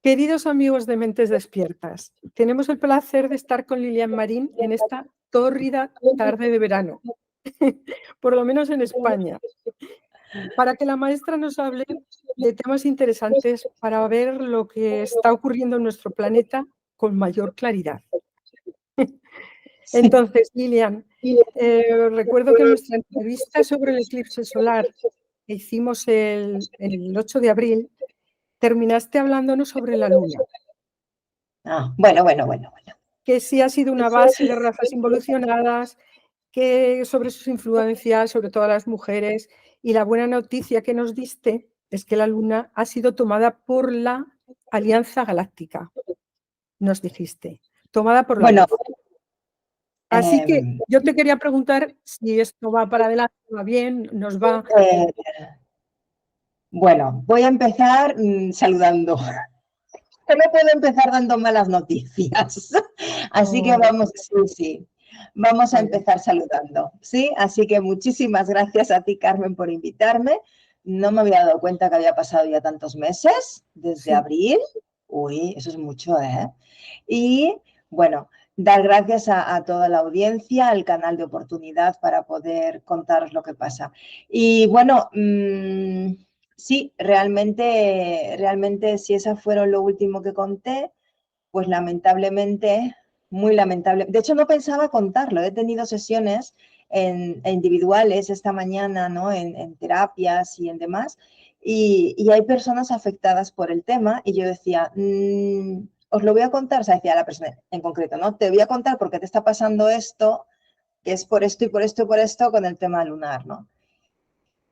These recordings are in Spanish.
Queridos amigos de Mentes Despiertas, tenemos el placer de estar con Lilian Marín en esta tórrida tarde de verano, por lo menos en España, para que la maestra nos hable de temas interesantes para ver lo que está ocurriendo en nuestro planeta con mayor claridad. Entonces, Lilian, recuerdo que en nuestra entrevista sobre el eclipse solar que hicimos el 8 de abril, terminaste hablándonos sobre la luna. Bueno. Que sí ha sido una base de razas involucionadas, que sobre sus influencias, sobre todo a las mujeres, y la buena noticia que nos diste es que la Luna ha sido tomada por la Alianza Galáctica, nos dijiste, tomada por la luz. Así que yo te quería preguntar si esto va para adelante, va bien, nos va... Bueno, voy a empezar saludando. No puedo empezar dando malas noticias. Así que vamos, sí. Vamos a empezar saludando, ¿sí? Así que muchísimas gracias a ti, Carmen, por invitarme. No me había dado cuenta que había pasado ya tantos meses, desde abril. Uy, eso es mucho, ¿eh? Y, bueno, dar gracias a toda la audiencia, al canal de Oportunidad para poder contaros lo que pasa. Y, bueno... sí, realmente si esa fueron lo último que conté, pues lamentablemente, muy lamentable. De hecho, no pensaba contarlo. He tenido sesiones individuales esta mañana, ¿no? En terapias y en demás, y hay personas afectadas por el tema y yo decía, os lo voy a contar, o sea, decía la persona en concreto, ¿no? Te voy a contar porque te está pasando esto, que es por esto y por esto y por esto con el tema lunar, ¿no?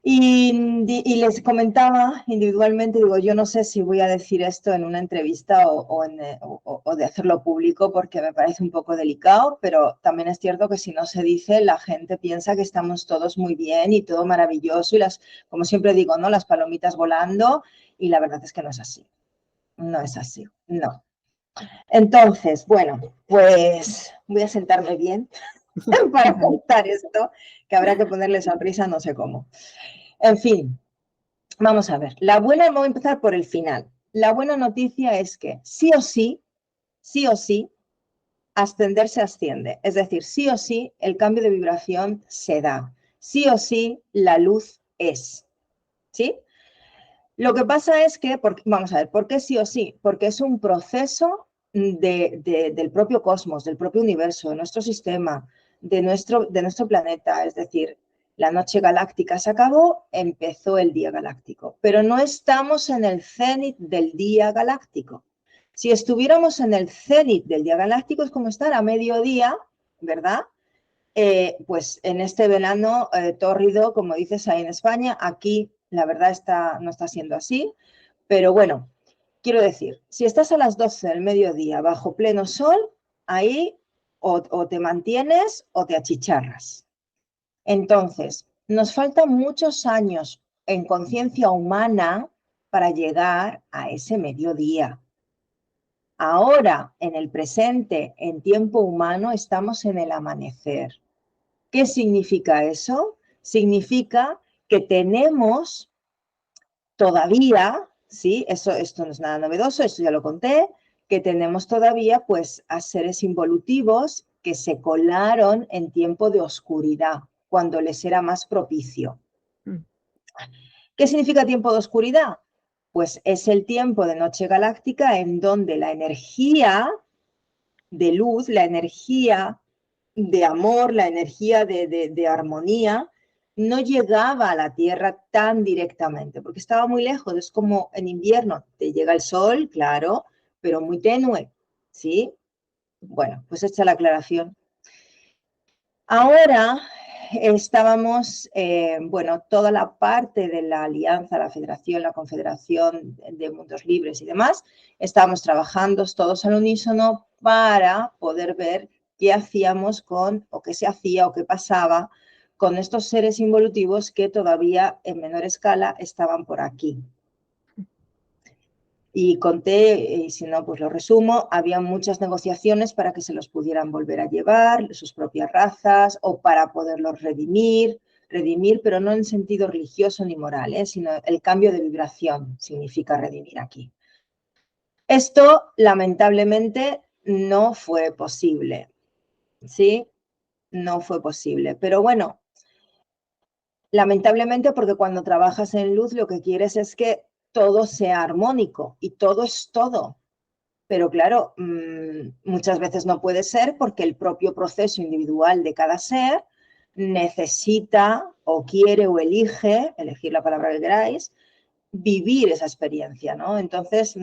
Y les comentaba individualmente, digo, yo no sé si voy a decir esto en una entrevista o de hacerlo público porque me parece un poco delicado, pero también es cierto que si no se dice, la gente piensa que estamos todos muy bien y todo maravilloso y como siempre digo, ¿no? Las palomitas volando, y la verdad es que no es así. No es así, no. Entonces, bueno, pues voy a sentarme bien para contar esto, que habrá que ponerle sonrisa no sé cómo. En fin, vamos a ver. Vamos a empezar por el final. La buena noticia es que sí o sí, ascender se asciende. Es decir, sí o sí, el cambio de vibración se da. Sí o sí, la luz es. ¿Sí? Lo que pasa es que, vamos a ver, ¿por qué sí o sí? Porque es un proceso del propio cosmos, del propio universo, de nuestro sistema, de nuestro planeta. Es decir, la noche galáctica se acabó, empezó el día galáctico. Pero no estamos en el cenit del día galáctico. Si estuviéramos en el cenit del día galáctico es como estar a mediodía, ¿verdad? Pues en este verano tórrido, como dices ahí en España, aquí la verdad no está siendo así, pero bueno, quiero decir, si estás a las 12 del mediodía bajo pleno sol, ahí o te mantienes o te achicharras. Entonces, nos faltan muchos años en conciencia humana para llegar a ese mediodía. Ahora, en el presente, en tiempo humano, estamos en el amanecer. ¿Qué significa eso? Significa que tenemos todavía, ¿sí? Esto no es nada novedoso, esto ya lo conté, que tenemos todavía pues a seres involutivos que se colaron en tiempo de oscuridad, cuando les era más propicio. ¿Qué significa tiempo de oscuridad? Pues es el tiempo de noche galáctica en donde la energía de luz, la energía de amor, la energía de armonía, no llegaba a la Tierra tan directamente, porque estaba muy lejos. Es como en invierno, te llega el sol, claro, pero muy tenue, ¿sí? Bueno, pues hecha la aclaración. Ahora estábamos, bueno, toda la parte de la alianza, la federación, la confederación de mundos libres y demás, estábamos trabajando todos al unísono para poder ver qué hacíamos o qué se hacía o qué pasaba con estos seres involutivos que todavía en menor escala estaban por aquí. Y conté, y si no, pues lo resumo, había muchas negociaciones para que se los pudieran volver a llevar, sus propias razas, o para poderlos redimir, pero no en sentido religioso ni moral, sino el cambio de vibración significa redimir aquí. Esto, lamentablemente, no fue posible, ¿sí? No fue posible. Pero bueno, lamentablemente, porque cuando trabajas en luz lo que quieres es que todo sea armónico y todo es todo. Pero claro, muchas veces no puede ser porque el propio proceso individual de cada ser necesita o quiere o elige, elegir la palabra que queráis, vivir esa experiencia, ¿no? Entonces,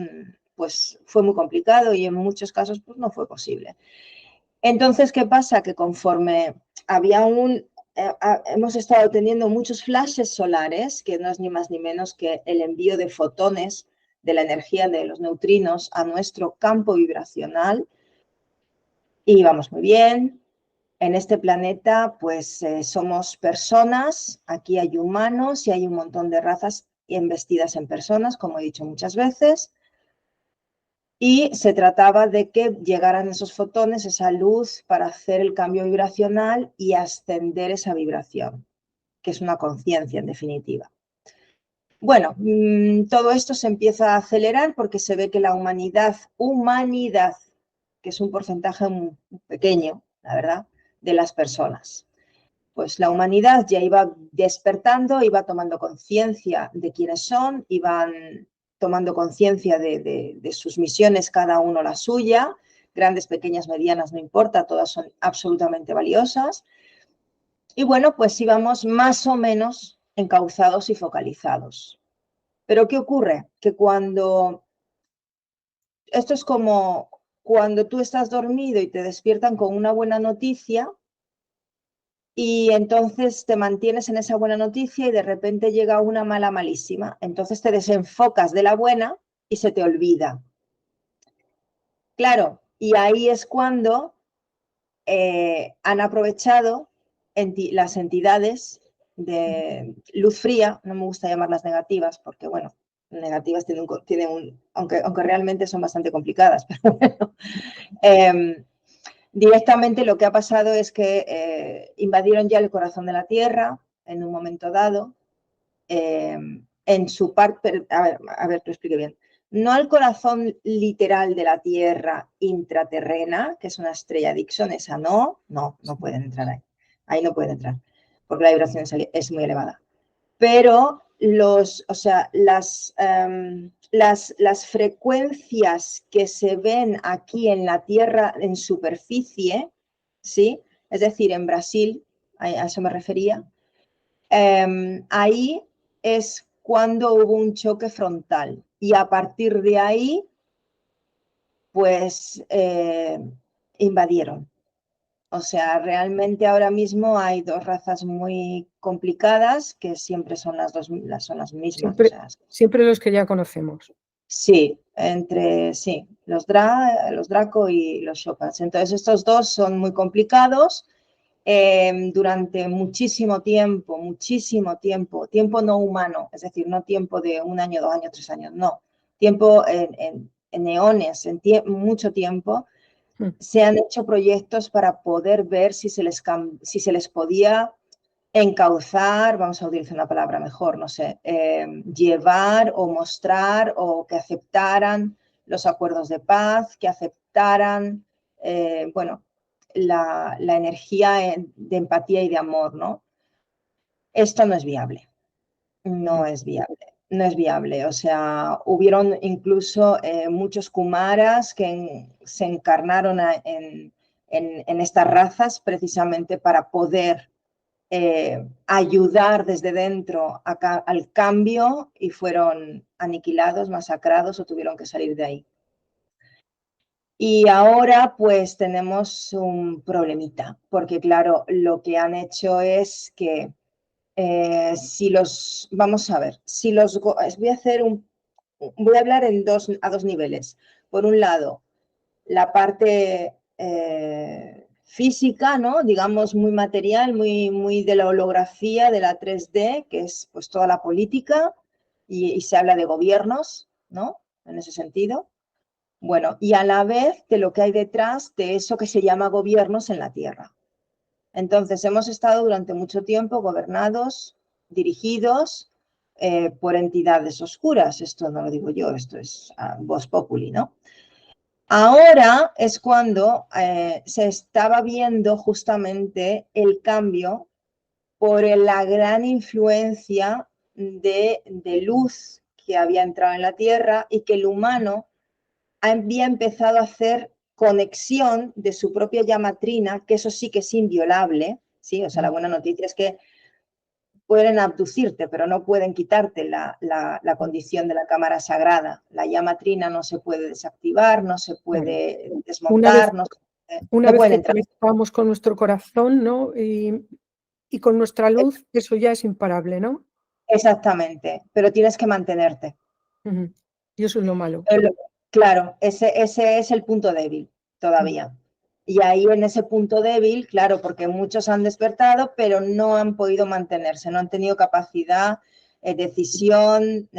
pues fue muy complicado y en muchos casos pues no fue posible. Entonces, ¿qué pasa? Que conforme había hemos estado teniendo muchos flashes solares, que no es ni más ni menos que el envío de fotones de la energía de los neutrinos a nuestro campo vibracional, y vamos muy bien. En este planeta, pues somos personas, aquí hay humanos y hay un montón de razas embestidas en personas, como he dicho muchas veces, y se trataba de que llegaran esos fotones, esa luz, para hacer el cambio vibracional y ascender esa vibración, que es una conciencia en definitiva. Bueno, todo esto se empieza a acelerar porque se ve que la humanidad, que es un porcentaje muy pequeño, la verdad, de las personas, pues la humanidad ya iba despertando, iba tomando conciencia de quiénes son, iban tomando conciencia de sus misiones, cada uno la suya, grandes, pequeñas, medianas, no importa, todas son absolutamente valiosas. Y bueno, pues íbamos más o menos encauzados y focalizados. Pero ¿qué ocurre? Que esto es como cuando tú estás dormido y te despiertan con una buena noticia, y entonces te mantienes en esa buena noticia y de repente llega una mala malísima. Entonces te desenfocas de la buena y se te olvida. Claro, y ahí es cuando han aprovechado las entidades de luz fría, no me gusta llamarlas negativas, porque bueno, negativas aunque realmente son bastante complicadas, pero bueno, directamente lo que ha pasado es que invadieron ya el corazón de la Tierra en un momento dado, en su parte, a ver, te lo explique bien, no al corazón literal de la Tierra intraterrena, que es una estrella Dixon, esa no pueden entrar ahí, ahí no pueden entrar, porque la vibración es muy elevada. Pero las frecuencias que se ven aquí en la Tierra en superficie, ¿sí? Es decir, en Brasil, a eso me refería, ahí es cuando hubo un choque frontal y a partir de ahí, pues invadieron. O sea, realmente ahora mismo hay dos razas muy complicadas que siempre son son las mismas. Siempre, O sea, siempre los que ya conocemos. sí, los Draco y los Shokans. Entonces, estos dos son muy complicados. Durante muchísimo tiempo no humano, es decir, no tiempo de 1 año, 2 años, 3 años, no, tiempo en eones, mucho tiempo, se han hecho proyectos para poder ver si se les podía encauzar, vamos a utilizar una palabra mejor, no sé, llevar o mostrar o que aceptaran los acuerdos de paz, que aceptaran, bueno, la energía de empatía y de amor, ¿no? Esto no es viable, no es viable, no es viable. O sea, hubieron incluso muchos kumaras que se encarnaron en estas razas precisamente para poder ayudar desde dentro al cambio y fueron aniquilados, masacrados o tuvieron que salir de ahí. Y ahora pues tenemos un problemita, porque claro, lo que han hecho es que vamos a ver, voy a hablar a dos niveles. Por un lado, la parte física, ¿no? Digamos, muy material, muy de la holografía, de la 3D, que es pues toda la política, y se habla de gobiernos, ¿no? En ese sentido. Bueno, y a la vez de lo que hay detrás de eso que se llama gobiernos en la Tierra. Entonces, hemos estado durante mucho tiempo gobernados, dirigidos por entidades oscuras. Esto no lo digo yo, esto es Vox Populi, ¿no? Ahora es cuando se estaba viendo justamente el cambio por la gran influencia de luz que había entrado en la Tierra y que el humano había empezado a hacer conexión de su propia llamatrina, que eso sí que es inviolable, ¿sí? O sea, la buena noticia es que pueden abducirte, pero no pueden quitarte la condición de la cámara sagrada. La llamatrina no se puede desactivar, no se puede desmontar, no Una vez pueden que entrar. conectamos con nuestro corazón, ¿no? Y con nuestra luz, eso ya es imparable, ¿no? Exactamente, pero tienes que mantenerte. Y eso es lo malo. Claro, ese es el punto débil todavía. Y ahí en ese punto débil, claro, porque muchos han despertado, pero no han podido mantenerse, no han tenido capacidad, decisión,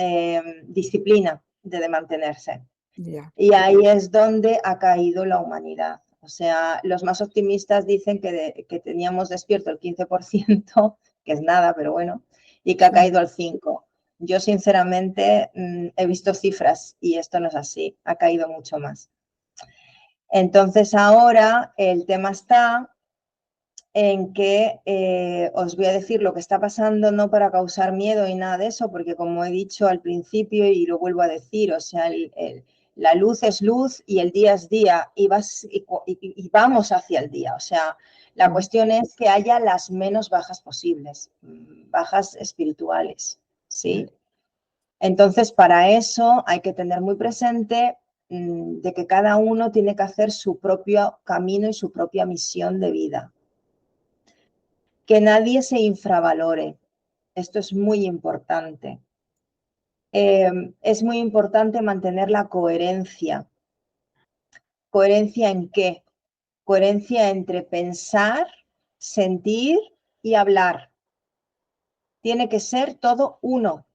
disciplina de mantenerse. Yeah. Y ahí es donde ha caído la humanidad. O sea, los más optimistas dicen que teníamos despierto el 15%, que es nada, pero bueno, y que ha caído al 5%. Yo, sinceramente, he visto cifras y esto no es así, ha caído mucho más. Entonces, ahora el tema está en que os voy a decir lo que está pasando, no para causar miedo y nada de eso, porque como he dicho al principio y lo vuelvo a decir, o sea, la luz es luz y el día es día y vamos hacia el día. O sea, la cuestión es que haya las menos bajas posibles, bajas espirituales, ¿sí? Entonces, para eso hay que tener muy presente de que cada uno tiene que hacer su propio camino y su propia misión de vida. Que nadie se infravalore. Esto es muy importante. Es muy importante mantener la coherencia. ¿Coherencia en qué? Coherencia entre pensar, sentir y hablar. Tiene que ser todo uno.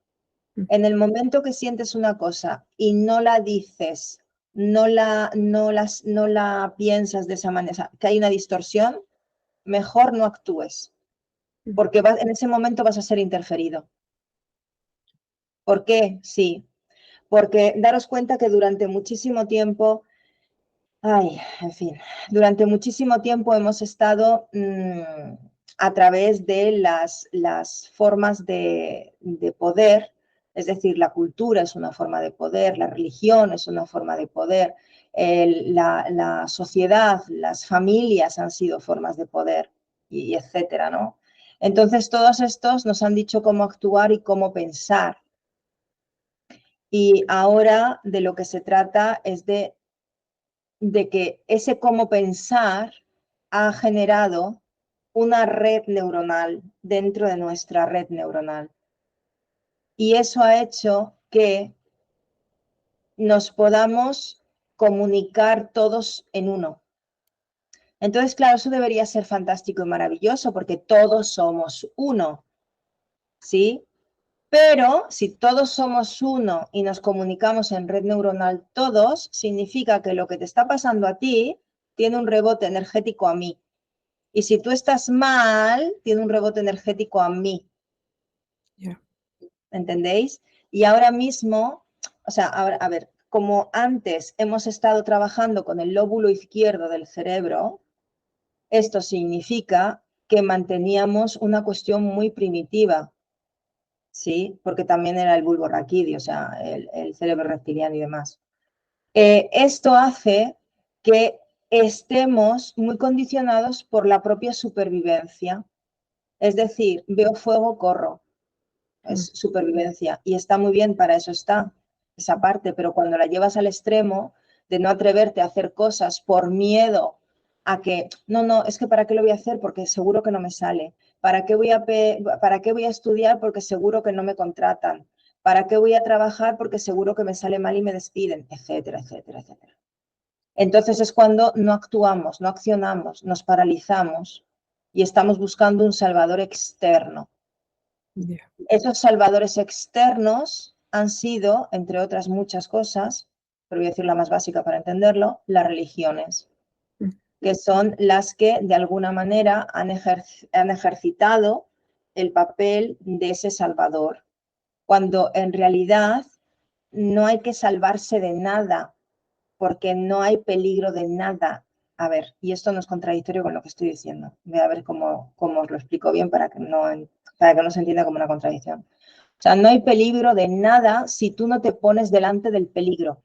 En el momento que sientes una cosa y no la dices, no la piensas de esa manera, que hay una distorsión, mejor no actúes, porque en ese momento vas a ser interferido. ¿Por qué? Sí, porque daros cuenta que durante muchísimo tiempo, durante muchísimo tiempo hemos estado a través de las formas de poder, es decir, la cultura es una forma de poder, la religión es una forma de poder, la sociedad, las familias han sido formas de poder, y etcétera, ¿no? Entonces, todos estos nos han dicho cómo actuar y cómo pensar. Y ahora de lo que se trata es de que ese cómo pensar ha generado una red neuronal dentro de nuestra red neuronal. Y eso ha hecho que nos podamos comunicar todos en uno. Entonces, claro, eso debería ser fantástico y maravilloso porque todos somos uno, ¿sí? Pero si todos somos uno y nos comunicamos en red neuronal todos, significa que lo que te está pasando a ti tiene un rebote energético a mí. Y si tú estás mal, tiene un rebote energético a mí. Yeah. ¿Entendéis? Y ahora mismo, o sea, ahora, a ver, como antes hemos estado trabajando con el lóbulo izquierdo del cerebro, esto significa que manteníamos una cuestión muy primitiva. Sí, porque también era el bulbo raquídeo, o sea, el cerebro reptiliano y demás. Esto hace que estemos muy condicionados por la propia supervivencia. Es decir, veo fuego, corro. Es supervivencia. Y está muy bien, para eso está esa parte, pero cuando la llevas al extremo de no atreverte a hacer cosas por miedo a que, no, es que ¿para qué lo voy a hacer? Porque seguro que no me sale. ¿Para qué voy a estudiar? Porque seguro que no me contratan. ¿Para qué voy a trabajar? Porque seguro que me sale mal y me despiden, etcétera, etcétera, etcétera. Entonces es cuando no actuamos, no accionamos, nos paralizamos y estamos buscando un salvador externo. Yeah. Esos salvadores externos han sido, entre otras muchas cosas, pero voy a decir la más básica para entenderlo, las religiones, que son las que de alguna manera han ejercitado el papel de ese salvador. cuando en realidad no hay que salvarse de nada, porque no hay peligro de nada. A ver, y esto no es contradictorio con lo que estoy diciendo. Voy a ver cómo os lo explico bien para que no se entienda como una contradicción. O sea, no hay peligro de nada si tú no te pones delante del peligro.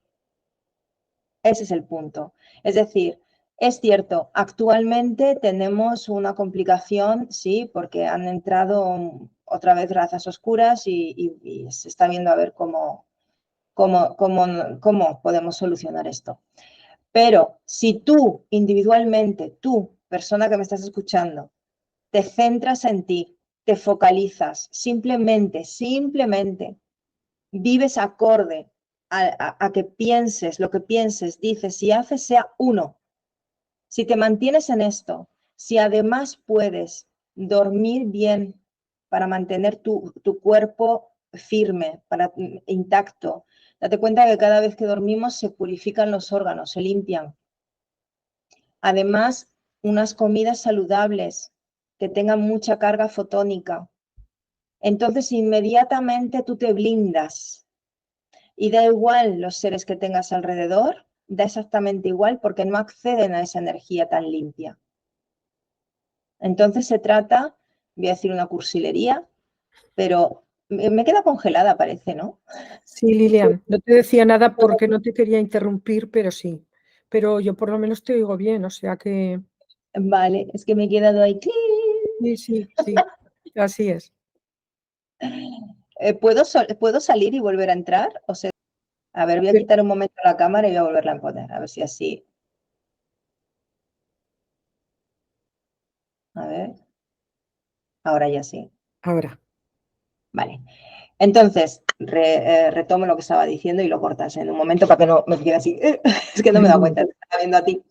Ese es el punto. Es decir, es cierto, actualmente tenemos una complicación, sí, porque han entrado otra vez razas oscuras y se está viendo a ver cómo podemos solucionar esto. Pero si tú individualmente, tú, persona que me estás escuchando, te centras en ti, te focalizas, simplemente vives acorde a que pienses, lo que pienses, dices y haces sea uno. Si te mantienes en esto, si además puedes dormir bien para mantener tu cuerpo firme, intacto, date cuenta que cada vez que dormimos se purifican los órganos, se limpian. Además, unas comidas saludables que tengan mucha carga fotónica. Entonces, inmediatamente tú te blindas. Y da igual los seres que tengas alrededor, da exactamente igual porque no acceden a esa energía tan limpia. Entonces se trata, voy a decir una cursilería, pero me queda congelada, parece, ¿no? Sí, Lilian, no te decía nada porque no te quería interrumpir, pero sí. Pero yo por lo menos te oigo bien, o sea que... Vale, es que me he quedado ahí. Sí, así es. ¿Puedo salir y volver a entrar? O sea, a ver, voy a quitar un momento la cámara y voy a volverla a poner, a ver si así. A ver. Ahora ya sí. Ahora. Vale. Entonces, retomo lo que estaba diciendo y lo cortas en un momento para que no me quede así. Es que no me da cuenta, te estaba viendo a ti.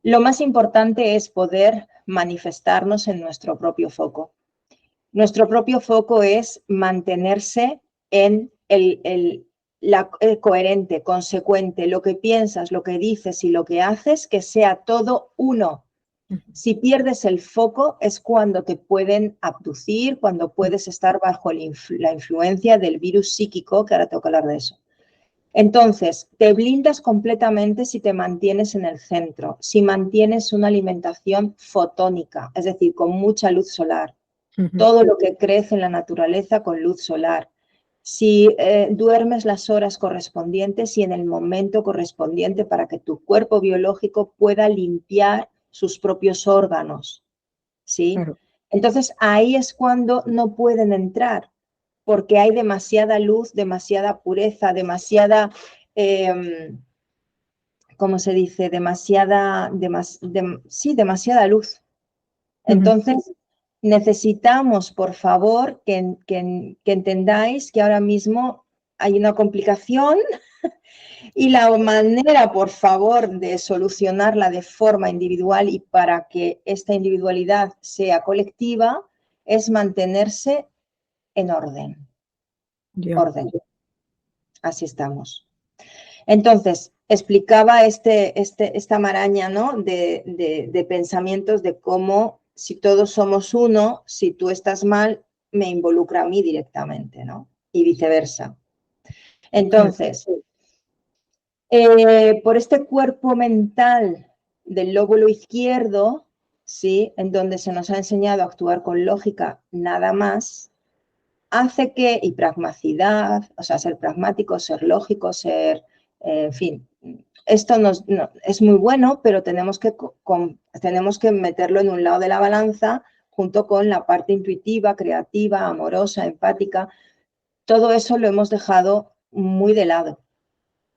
Lo más importante es poder manifestarnos en nuestro propio foco. Nuestro propio foco es mantenerse en el coherente, consecuente, lo que piensas, lo que dices y lo que haces, que sea todo uno. Si pierdes el foco es cuando te pueden abducir, cuando puedes estar bajo la influencia del virus psíquico, que ahora tengo que hablar de eso. Entonces, te blindas completamente si te mantienes en el centro, si mantienes una alimentación fotónica, es decir, con mucha luz solar. Todo lo que crece en la naturaleza con luz solar. Si duermes las horas correspondientes y en el momento correspondiente para que tu cuerpo biológico pueda limpiar sus propios órganos, ¿sí? Claro. Entonces, ahí es cuando no pueden entrar, porque hay demasiada luz, demasiada pureza, demasiada, ¿cómo se dice? Demasiada luz. Entonces, necesitamos, por favor, que entendáis que ahora mismo hay una complicación y la manera, por favor, de solucionarla de forma individual y para que esta individualidad sea colectiva es mantenerse en orden. Yeah. Orden. Así estamos. Entonces, explicaba esta maraña, ¿no? de pensamientos de cómo si todos somos uno, si tú estás mal, me involucra a mí directamente, ¿no? Y viceversa. Entonces, por este cuerpo mental del lóbulo izquierdo, ¿sí? En donde se nos ha enseñado a actuar con lógica nada más, hace que, y pragmacidad, o sea, ser pragmático, ser lógico, ser, en fin, esto es muy bueno, pero tenemos que meterlo en un lado de la balanza junto con la parte intuitiva, creativa, amorosa, empática. Todo eso lo hemos dejado muy de lado,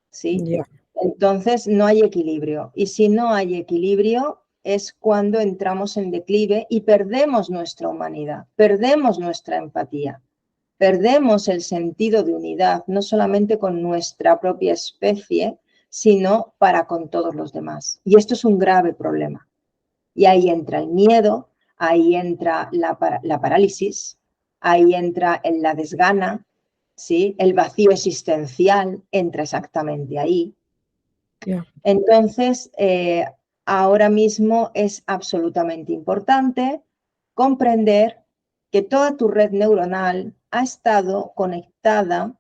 ¿sí? Yeah. Entonces no hay equilibrio. Y si no hay equilibrio es cuando entramos en declive y perdemos nuestra humanidad, perdemos nuestra empatía. Perdemos el sentido de unidad, no solamente con nuestra propia especie, sino para con todos los demás. Y esto es un grave problema. Y ahí entra el miedo, ahí entra la parálisis, ahí entra la desgana, ¿sí? El vacío existencial entra exactamente ahí. Yeah. Entonces, ahora mismo es absolutamente importante comprender que toda tu red neuronal ha estado conectada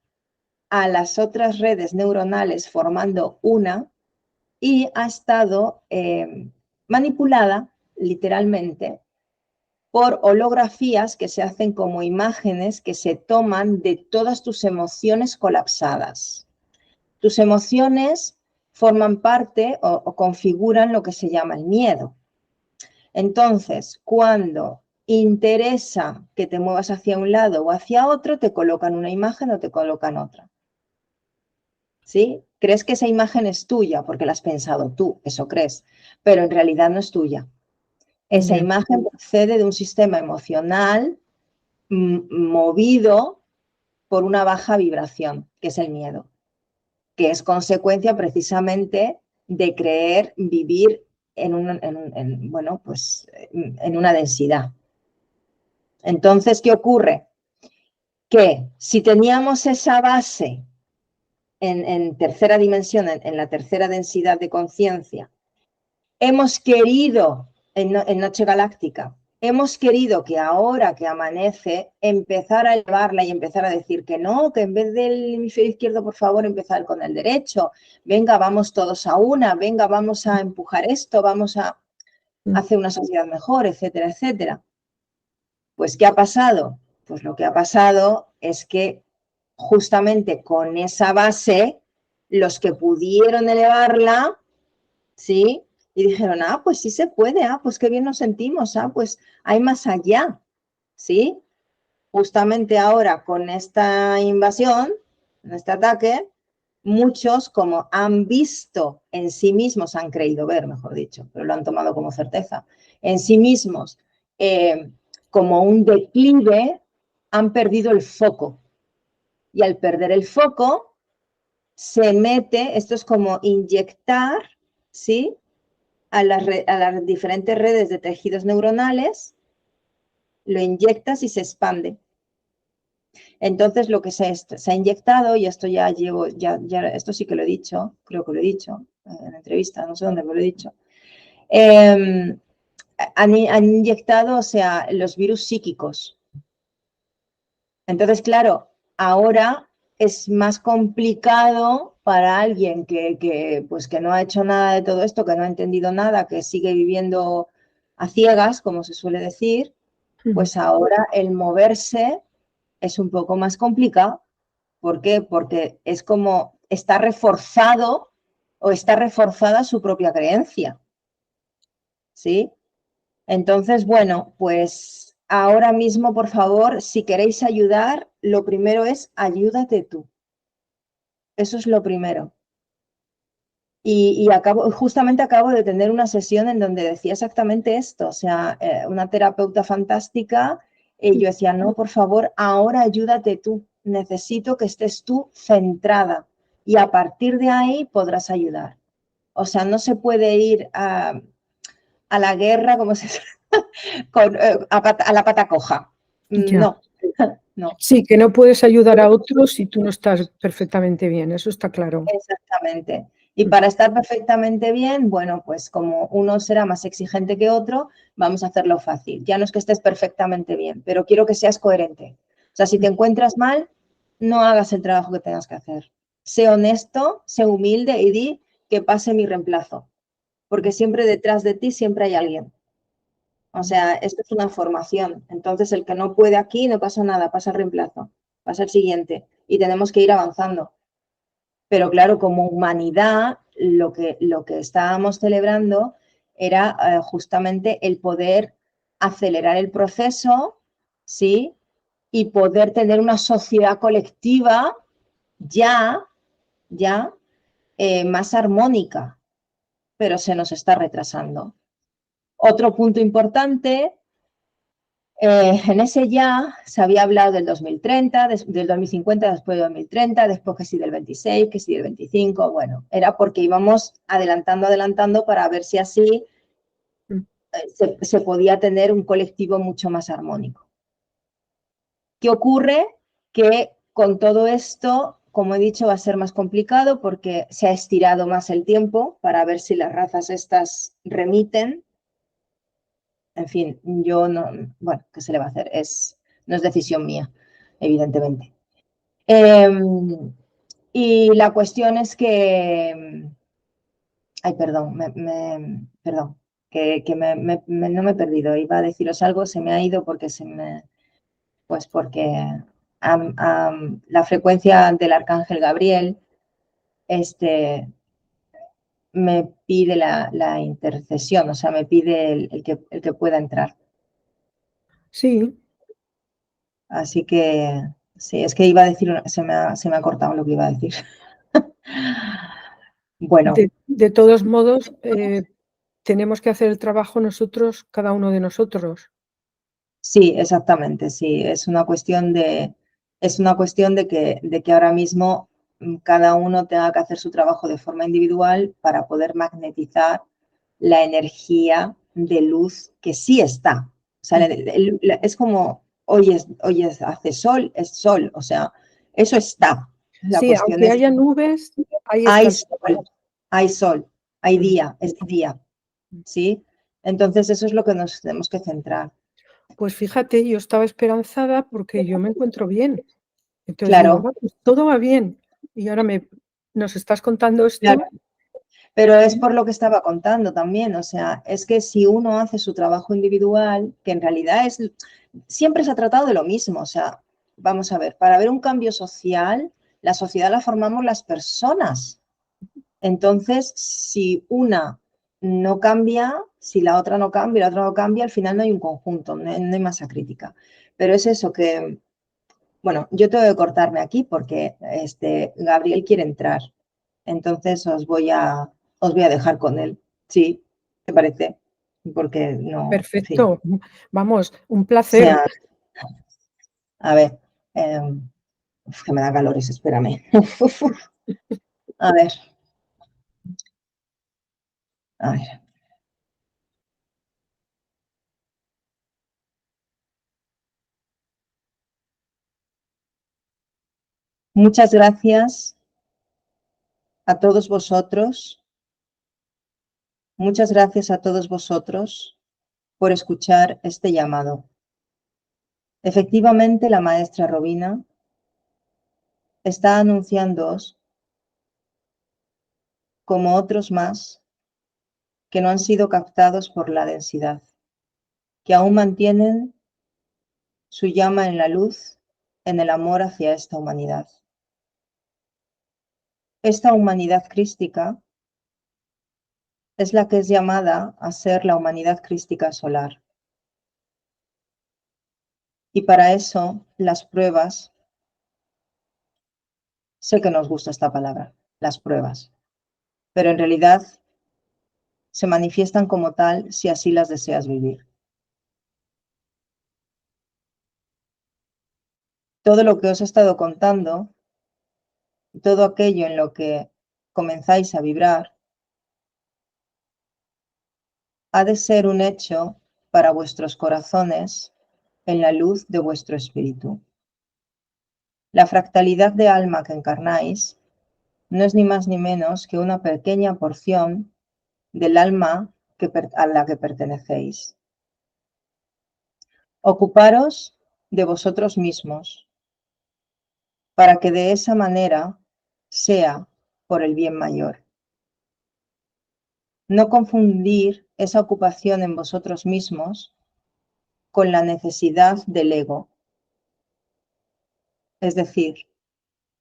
a las otras redes neuronales formando una y ha estado manipulada literalmente por holografías que se hacen como imágenes que se toman de todas tus emociones colapsadas. Tus emociones forman parte o configuran lo que se llama el miedo. Entonces, cuando interesa que te muevas hacia un lado o hacia otro, te colocan una imagen o te colocan otra. ¿Sí? Crees que esa imagen es tuya porque la has pensado tú, eso crees, pero en realidad no es tuya. Esa imagen procede de un sistema emocional movido por una baja vibración, que es el miedo, que es consecuencia precisamente de creer vivir en una densidad. Entonces, ¿qué ocurre? Que si teníamos esa base en tercera dimensión, en la tercera densidad de conciencia, hemos querido, en Noche Galáctica, hemos querido que ahora que amanece, empezar a elevarla y empezar a decir que no, que en vez del hemisferio izquierdo, por favor, empezar con el derecho. Venga, vamos todos a una, venga, vamos a empujar esto, vamos a hacer una sociedad mejor, etcétera, etcétera. Pues, ¿qué ha pasado? Pues lo que ha pasado es que justamente con esa base, los que pudieron elevarla, ¿sí? Y dijeron, pues sí se puede, pues qué bien nos sentimos, pues hay más allá, ¿sí? Justamente ahora con esta invasión, en este ataque, muchos como han visto en sí mismos, han creído ver, mejor dicho, pero lo han tomado como certeza, en sí mismos como un declive, han perdido el foco. Y al perder el foco, se mete, esto es como inyectar, ¿sí? A las diferentes redes de tejidos neuronales, lo inyectas y se expande. Entonces, lo que se ha inyectado, y esto ya llevo, esto sí que lo he dicho, creo que lo he dicho en la entrevista, no sé dónde, pero lo he dicho. Han inyectado, o sea, los virus psíquicos. Entonces, claro, ahora es más complicado para alguien que no ha hecho nada de todo esto, que no ha entendido nada, que sigue viviendo a ciegas, como se suele decir, pues ahora el moverse es un poco más complicado. ¿Por qué? Porque es como está reforzado o está reforzada su propia creencia. ¿Sí? Entonces, bueno, pues ahora mismo, por favor, si queréis ayudar, lo primero es ayúdate tú. Eso es lo primero. Y justamente acabo de tener una sesión en donde decía exactamente esto, o sea, una terapeuta fantástica, y yo decía, no, por favor, ahora ayúdate tú, necesito que estés tú centrada y a partir de ahí podrás ayudar. O sea, no se puede ir a la guerra como a la pata coja. No, no. Sí, que no puedes ayudar a otros si tú no estás perfectamente bien, eso está claro. Exactamente. Y para estar perfectamente bien, bueno, pues como uno será más exigente que otro, vamos a hacerlo fácil. Ya no es que estés perfectamente bien, pero quiero que seas coherente. O sea, si te encuentras mal, no hagas el trabajo que tengas que hacer. Sé honesto, sé humilde y di que pase mi reemplazo. Porque siempre detrás de ti siempre hay alguien. O sea, esto es una formación. Entonces, el que no puede aquí, no pasa nada, pasa el reemplazo, pasa el siguiente. Y tenemos que ir avanzando. Pero claro, como humanidad, lo que estábamos celebrando era justamente el poder acelerar el proceso, ¿sí? Y poder tener una sociedad colectiva ya más armónica, pero se nos está retrasando. Otro punto importante, en ese ya se había hablado del 2030, del 2050, después del 2030, después que sí del 26, que sí del 25, bueno, era porque íbamos adelantando para ver si así se podía tener un colectivo mucho más armónico. ¿Qué ocurre? Que con todo esto, como he dicho, va a ser más complicado porque se ha estirado más el tiempo para ver si las razas estas remiten. En fin, yo no, bueno, ¿qué se le va a hacer? No es decisión mía. evidentemente. Y la cuestión es que, ay, perdón, perdón, no me he perdido. Iba a deciros algo, se me ha ido pues porque la frecuencia del arcángel Gabriel me pide la intercesión, o sea, me pide el que pueda entrar. Sí. Así que, sí, es que iba a decir, se me ha cortado lo que iba a decir. Bueno. De todos modos, tenemos que hacer el trabajo nosotros, cada uno de nosotros. Sí, exactamente, sí. Es una cuestión de que ahora mismo cada uno tenga que hacer su trabajo de forma individual para poder magnetizar la energía de luz que sí está. O sea, es como, hoy hace sol, es sol, o sea, eso está. La Sí, cuestión aunque es, haya nubes, ahí está hay el sol, hay sol, hay día, es día, ¿sí? Entonces eso es lo que nos tenemos que centrar. Pues fíjate, yo estaba esperanzada porque yo me encuentro bien. Entonces digo, Claro, pues todo va bien. Y ahora nos estás contando esto. claro. Pero es por lo que estaba contando también, o sea, es que si uno hace su trabajo individual, que en realidad siempre se ha tratado de lo mismo, o sea, vamos a ver, para ver un cambio social, la sociedad la formamos las personas. Entonces, si una no cambia, si la otra no cambia, la otra no cambia, al final no hay un conjunto, no hay masa crítica. Pero es eso que, bueno, yo tengo que cortarme aquí porque Gabriel quiere entrar. Entonces os voy a dejar con él. Sí, ¿te parece? Porque no, en fin. Perfecto. Vamos, un O placer. sea, a ver, que me da calores, espérame. A ver, a ver. Muchas gracias a todos vosotros. Muchas gracias a todos vosotros por escuchar este llamado. Efectivamente, la maestra Robina está anunciándoos, como otros más, que no han sido captados por la densidad, que aún mantienen su llama en la luz, en el amor hacia esta humanidad. Esta humanidad crística es la que es llamada a ser la humanidad crística solar. Y para eso, las pruebas, sé que nos gusta esta palabra, las pruebas, pero en realidad se manifiestan como tal si así las deseas vivir. Todo lo que os he estado contando, todo aquello en lo que comenzáis a vibrar, ha de ser un hecho para vuestros corazones en la luz de vuestro espíritu. La fractalidad de alma que encarnáis no es ni más ni menos que una pequeña porción del alma a la que pertenecéis. Ocuparos de vosotros mismos para que de esa manera sea por el bien mayor. No confundir esa ocupación en vosotros mismos con la necesidad del ego. Es decir,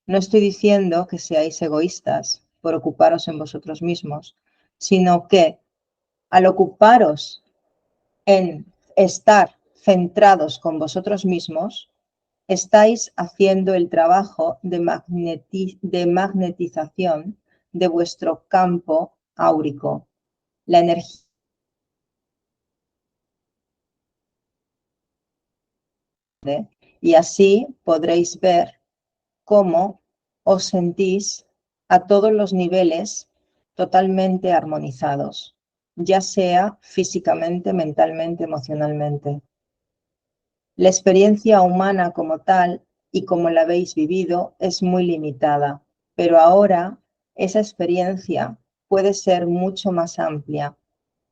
no estoy diciendo que seáis egoístas por ocuparos en vosotros mismos, sino que al ocuparos en estar centrados con vosotros mismos, estáis haciendo el trabajo de magnetización de vuestro campo áurico, la energía. Y así podréis ver cómo os sentís a todos los niveles totalmente armonizados, ya sea físicamente, mentalmente, emocionalmente. La experiencia humana como tal y como la habéis vivido es muy limitada, pero ahora esa experiencia puede ser mucho más amplia,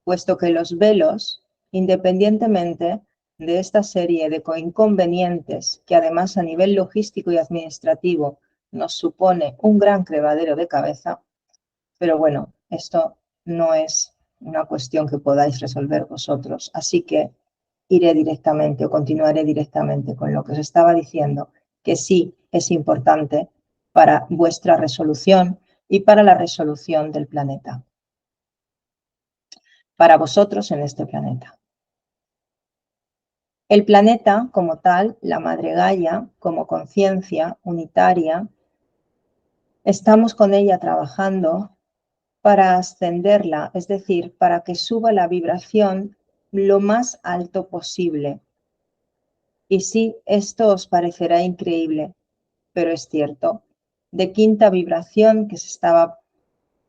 puesto que los velos, independientemente de esta serie de inconvenientes que además a nivel logístico y administrativo nos supone un gran quebradero de cabeza, pero bueno, esto no es una cuestión que podáis resolver vosotros, así que iré directamente o continuaré directamente con lo que os estaba diciendo, que sí es importante para vuestra resolución y para la resolución del planeta, para vosotros en este planeta. El planeta como tal, la Madre Gaia, como conciencia unitaria, estamos con ella trabajando para ascenderla, es decir, para que suba la vibración lo más alto posible. Y sí, esto os parecerá increíble, pero es cierto. De quinta vibración que se estaba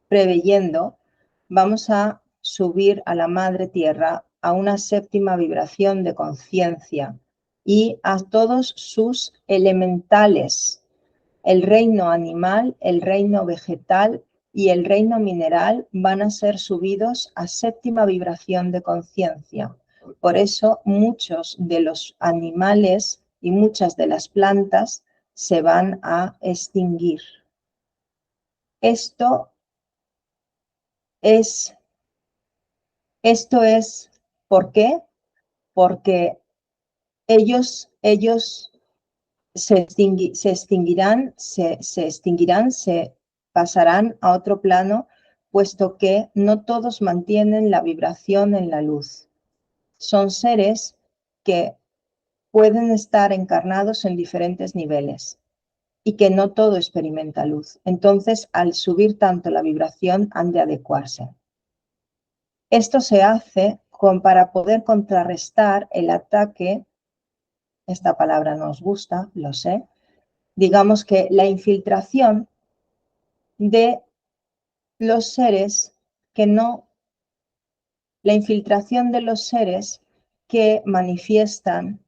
preveyendo, vamos a subir a la Madre Tierra a una séptima vibración de conciencia y a todos sus elementales, el reino animal, el reino vegetal y el reino mineral van a ser subidos a séptima vibración de conciencia. Por eso muchos de los animales y muchas de las plantas se van a extinguir. Esto es, ¿por qué? Porque ellos se extinguirán, se pasarán a otro plano, puesto que no todos mantienen la vibración en la luz. Son seres que pueden estar encarnados en diferentes niveles y que no todo experimenta luz. Entonces, al subir tanto la vibración, han de adecuarse. Esto se hace para poder contrarrestar el ataque, esta palabra no os gusta, lo sé, digamos que la infiltración de los seres la infiltración de los seres que manifiestan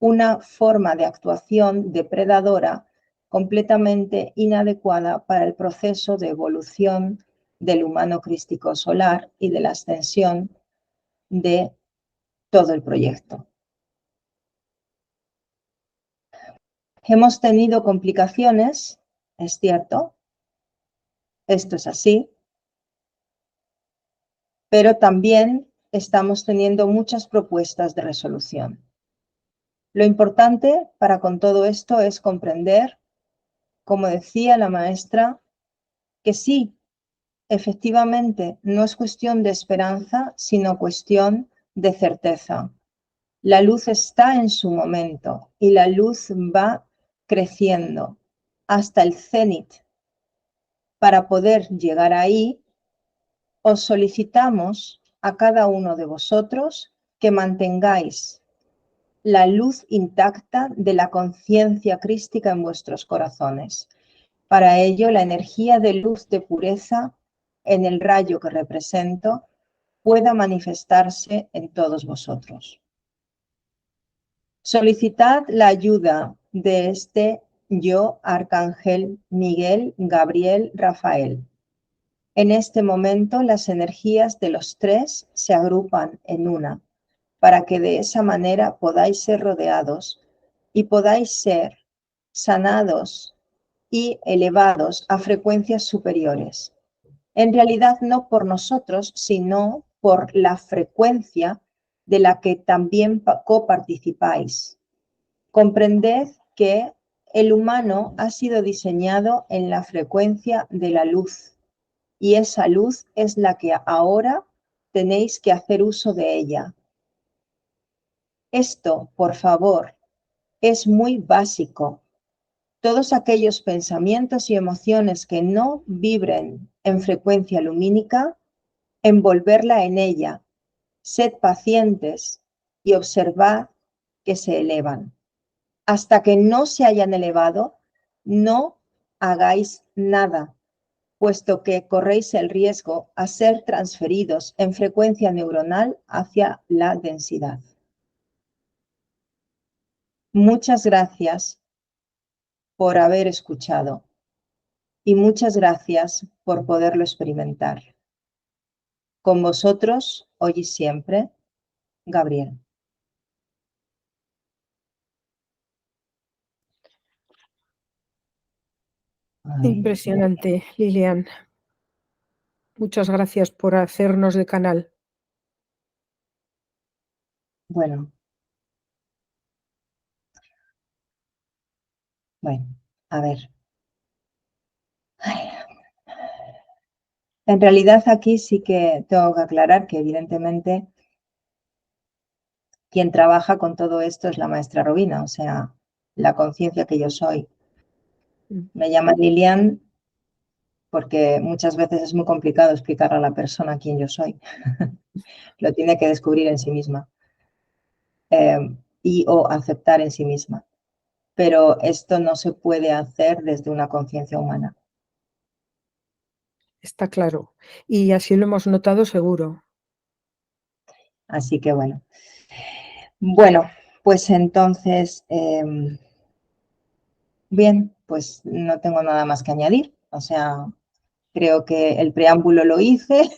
una forma de actuación depredadora completamente inadecuada para el proceso de evolución del humano crístico solar y de la ascensión de todo el proyecto. Hemos tenido complicaciones, es cierto, esto es así, pero también estamos teniendo muchas propuestas de resolución. Lo importante para con todo esto es comprender, como decía la maestra, que sí, efectivamente, no es cuestión de esperanza, sino cuestión de certeza. La luz está en su momento y la luz va creciendo hasta el cenit. Para poder llegar ahí, os solicitamos a cada uno de vosotros que mantengáis la luz intacta de la conciencia crística en vuestros corazones. Para ello, la energía de luz de pureza en el rayo que represento pueda manifestarse en todos vosotros. Solicitad la ayuda de este yo, Arcángel Miguel, Gabriel, Rafael. En este momento, las energías de los tres se agrupan en una, para que de esa manera podáis ser rodeados y podáis ser sanados y elevados a frecuencias superiores. En realidad no por nosotros, sino por la frecuencia de la que también coparticipáis. Comprended que el humano ha sido diseñado en la frecuencia de la luz y esa luz es la que ahora tenéis que hacer uso de ella. Esto, por favor, es muy básico. Todos aquellos pensamientos y emociones que no vibren en frecuencia lumínica, envolverla en ella. Sed pacientes y observad que se elevan. Hasta que no se hayan elevado, no hagáis nada, puesto que corréis el riesgo a ser transferidos en frecuencia neuronal hacia la densidad. Muchas gracias por haber escuchado y muchas gracias por poderlo experimentar. Con vosotros, hoy y siempre, Gabriel. Impresionante, Lilian. Muchas gracias por hacernos de canal. Bueno, a ver. Ay. En realidad aquí sí que tengo que aclarar que evidentemente quien trabaja con todo esto es la maestra Robina, o sea, la conciencia que yo soy. Me llama Lilian porque muchas veces es muy complicado explicarle a la persona quién yo soy. Lo tiene que descubrir en sí misma y o aceptar en sí misma. Pero esto no se puede hacer desde una conciencia humana. Está claro. Y así lo hemos notado seguro. Así que bueno. Bueno, pues entonces, bien, pues no tengo nada más que añadir. O sea, creo que el preámbulo lo hice.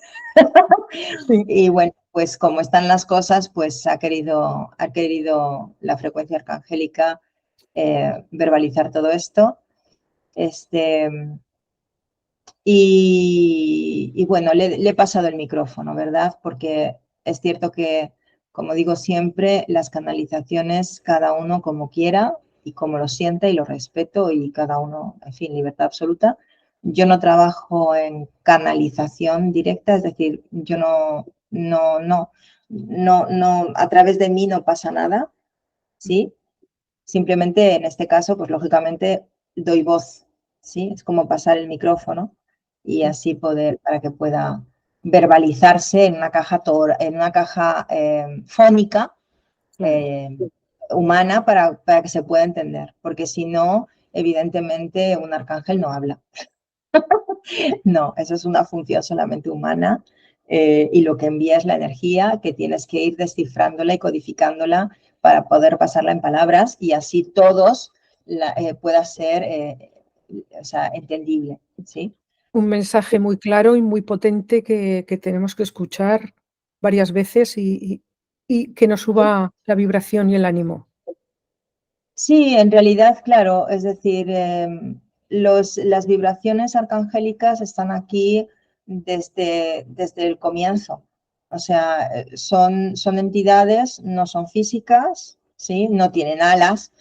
Sí. Y bueno, pues como están las cosas, pues ha querido la frecuencia arcangélica verbalizar todo esto. Y bueno, le he pasado el micrófono, ¿verdad? Porque es cierto que, como digo siempre, las canalizaciones, cada uno como quiera y como lo sienta y lo respeto y cada uno, en fin, libertad absoluta. Yo no trabajo en canalización directa, es decir, yo no, a través de mí no pasa nada, ¿sí? Simplemente en este caso, pues lógicamente doy voz, ¿sí? Es como pasar el micrófono y así poder, para que pueda verbalizarse en una caja, fónica, Claro. humana, para que se pueda entender. Porque si no, evidentemente un arcángel no habla. No, eso es una función solamente humana y lo que envía es la energía que tienes que ir descifrándola y codificándola para poder pasarla en palabras y así todos pueda ser o sea, entendible, ¿sí? Un mensaje muy claro y muy potente que tenemos que escuchar varias veces y que nos suba la vibración y el ánimo. Sí, en realidad, claro, es decir, las vibraciones arcangélicas están aquí desde el comienzo. O sea, son entidades, no son físicas, ¿sí? No tienen alas,